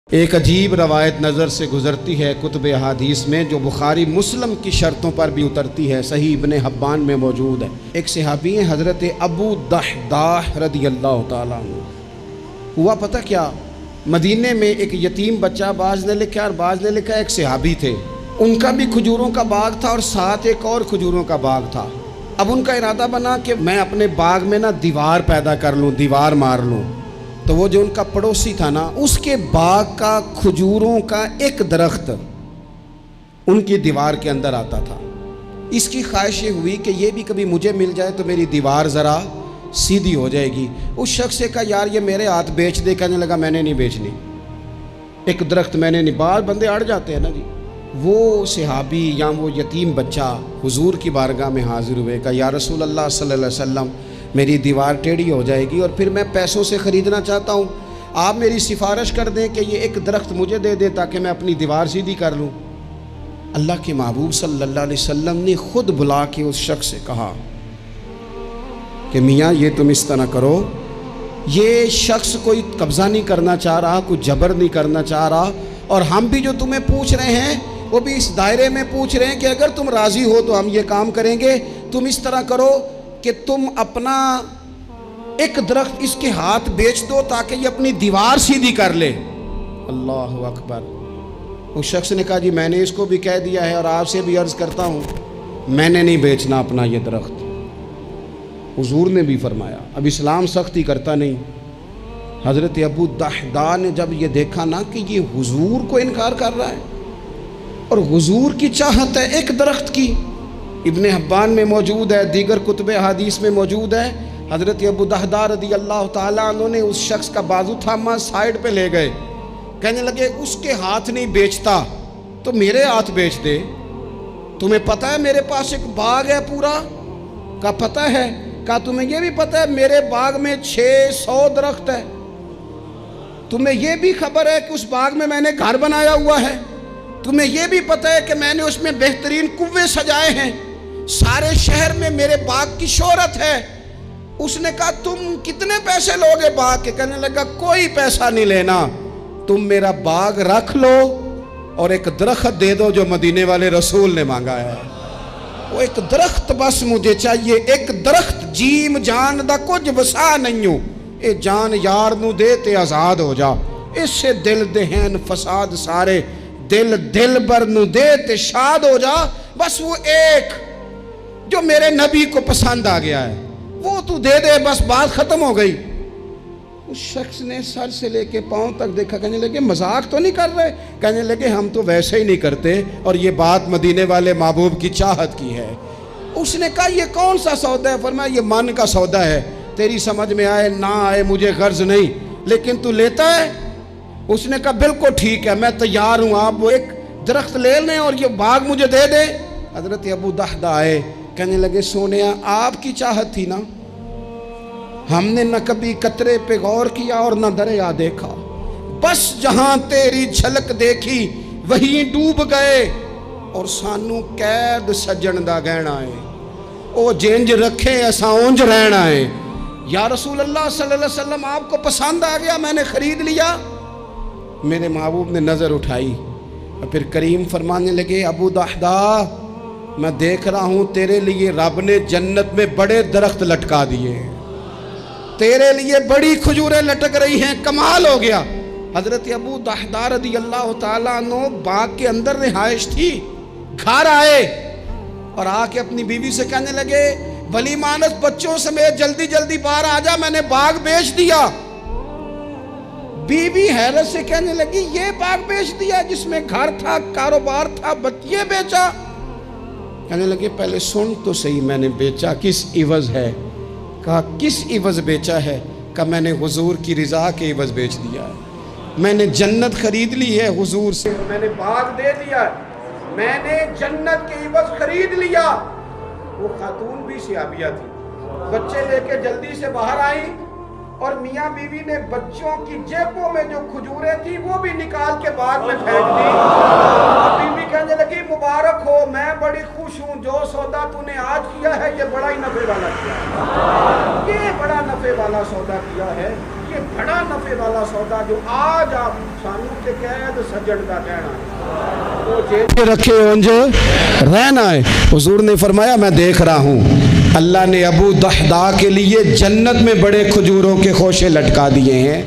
ایک عجیب روایت نظر سے گزرتی ہے کتب احادیث میں، جو بخاری مسلم کی شرطوں پر بھی اترتی ہے، صحیح ابن حبان میں موجود ہے۔ ایک صحابی ہیں حضرت ابو دحداح رضی اللہ تعالیٰ عنہ۔ ہوا پتہ کیا، مدینے میں ایک یتیم بچہ، بعض نے لکھا اور بعض نے لکھا ایک صحابی تھے، ان کا بھی کھجوروں کا باغ تھا اور ساتھ ایک اور کھجوروں کا باغ تھا۔ اب ان کا ارادہ بنا کہ میں اپنے باغ میں دیوار پیدا کر لوں، دیوار مار لوں۔ تو وہ جو ان کا پڑوسی تھا اس کے باغ کا کھجوروں کا ایک درخت ان کی دیوار کے اندر آتا تھا۔ اس کی خواہش یہ ہوئی کہ یہ بھی کبھی مجھے مل جائے تو میری دیوار ذرا سیدھی ہو جائے گی۔ اس شخص سے کہا یار یہ میرے ہاتھ بیچ دے، کہنے لگا میں نے نہیں بیچنی، ایک درخت میں نے نہیں۔ بعض بندے اڑ جاتے ہیں جی۔ وہ صحابی یا وہ یتیم بچہ حضور کی بارگاہ میں حاضر ہوئے، کہا یا رسول اللہ صلی اللہ علیہ وسلم میری دیوار ٹیڑھی ہو جائے گی اور پھر میں پیسوں سے خریدنا چاہتا ہوں، آپ میری سفارش کر دیں کہ یہ ایک درخت مجھے دے دیں تاکہ میں اپنی دیوار سیدھی کر لوں۔ اللہ کے محبوب صلی اللہ علیہ وسلم نے خود بلا کے اس شخص سے کہا کہ میاں یہ تم اس طرح کرو، یہ شخص کوئی قبضہ نہیں کرنا چاہ رہا، کوئی جبر نہیں کرنا چاہ رہا، اور ہم بھی جو تمہیں پوچھ رہے ہیں وہ بھی اس دائرے میں پوچھ رہے ہیں کہ اگر تم راضی ہو تو ہم یہ کام کریں گے۔ تم اس طرح کرو کہ تم اپنا ایک درخت اس کے ہاتھ بیچ دو تاکہ یہ اپنی دیوار سیدھی کر لے۔ اللہ اکبر۔ اس شخص نے کہا جی میں نے اس کو بھی کہہ دیا ہے اور آپ سے بھی عرض کرتا ہوں میں نے نہیں بیچنا اپنا یہ درخت۔ حضور نے بھی فرمایا، اب اسلام سختی کرتا نہیں۔ حضرت ابو دحداح نے جب یہ دیکھا کہ یہ حضور کو انکار کر رہا ہے اور حضور کی چاہت ہے ایک درخت کی، ابن حبان میں موجود ہے، دیگر کتب احادیث میں موجود ہے، حضرت ابو دحداح رضی اللہ تعالیٰ عنہ نے اس شخص کا بازو تھاما، سائیڈ پہ لے گئے، کہنے لگے اس کے ہاتھ نہیں بیچتا تو میرے ہاتھ بیچ دے، تمہیں پتہ ہے میرے پاس ایک باغ ہے پورا؟ کہا پتہ ہے۔ کہا تمہیں یہ بھی پتہ ہے میرے باغ میں 600 درخت ہے؟ تمہیں یہ بھی خبر ہے کہ اس باغ میں میں نے گھر بنایا ہوا ہے؟ تمہیں یہ بھی پتہ ہے کہ میں نے اس میں بہترین کنویں سجائے ہیں؟ سارے شہر میں میرے باغ کی شہرت ہے۔ اس نے کہا تم کتنے پیسے لوگے باغ کے؟ کہنے لگا کوئی پیسہ نہیں لینا، تم میرا باغ رکھ لو اور ایک درخت دے دو جو مدینے والے رسول نے مانگا ہے۔ وہ ایک درخت بس مجھے چاہیے، ایک درخت، جیم جان دا کچھ وسا نہیں ہوں، اے جان یار نو دے تے آزاد ہو جا، اس سے دل دہن فساد سارے، دل بر نو دے تے شاد ہو جا، بس وہ ایک جو میرے نبی کو پسند آ گیا ہے وہ تو دے دے، بس بات ختم ہو گئی۔ اس شخص نے سر سے لے کے پاؤں تک دیکھا، کہنے لگے مذاق تو نہیں کر رہے؟ کہنے لگے ہم تو ویسے ہی نہیں کرتے اور یہ بات مدینے والے محبوب کی چاہت کی ہے۔ اس نے کہا یہ کون سا سودا ہے؟ فرمایا یہ من کا سودا ہے، تیری سمجھ میں آئے نہ آئے مجھے غرض نہیں، لیکن تو لیتا ہے؟ اس نے کہا بالکل ٹھیک ہے میں تیار ہوں، آپ وہ ایک درخت لے لیں اور یہ باغ مجھے دے دیں۔ حضرت ابو دحداح آئے، کہنے لگے سونیا آپ کی چاہت تھی نا، ہم نے نہ کبھی قطرے پہ غور کیا اور نہ دریا دیکھا، بس جہاں تیری جھلک دیکھی وہیں ڈوب گئے، اور سانو قید سجن دا گہنا ہے، او جنج رکھے اساں اونج رہنا ہے۔ یا رسول اللہ صلی اللہ علیہ وسلم آپ کو پسند آ گیا، میں نے خرید لیا۔ میرے محبوب نے نظر اٹھائی اور پھر کریم فرمانے لگے ابو دحداح میں دیکھ رہا ہوں تیرے لیے رب نے جنت میں بڑے درخت لٹکا دیے ہیں، تیرے لیے بڑی کھجوریں لٹک رہی ہیں، کمال ہو گیا۔ حضرت ابو دحداح رضی اللہ تعالیٰ عنہ باغ کے اندر رہائش تھی، گھر آئے اور آ کے اپنی بیوی سے کہنے لگے بلی مانس بچوں سمیت جلدی جلدی باہر آ جا، میں نے باغ بیچ دیا۔ بیوی حیرت سے کہنے لگی یہ باغ بیچ دیا جس میں گھر تھا، کاروبار تھا، یہ بیچا؟ کہنے لگے پہلے سن تو صحیح میں نے بیچا کس عوض ہے؟ کہا کس عوض بیچا ہے؟ کہا میں نے حضور کی رضا کے عوض بیچ دیا ہے، میں نے جنت خرید لی ہے حضور سے، میں نے باغ دے دیا ہے، میں نے جنت کے عوض خرید لیا۔ وہ خاتون بھی صحابیہ تھی، بچے لے کے جلدی سے باہر آئی اور میاں بیوی نے بچوں کی جیبوں میں جو کھجوریں تھی وہ بھی نکال کے باغ میں پھینک دی۔ بیوی کہنے لگی مبارک ہو، میں بڑی خوش ہوں، جو سودا تو نے آج کیا ہے یہ بڑا ہی نفع والا کیا ہے، یہ بڑا نفع والا سودا کیا ہے۔ یہ بڑا نفع والا سودا جو آج آپ سانو تے قید سجن کا کہنا ہے وہ جیب رکھے ہونجے رہنا ہے. حضور نے فرمایا میں دیکھ رہا ہوں اللہ نے ابو دحداح کے لیے جنت میں بڑے کھجوروں کے خوشے لٹکا دیے ہیں.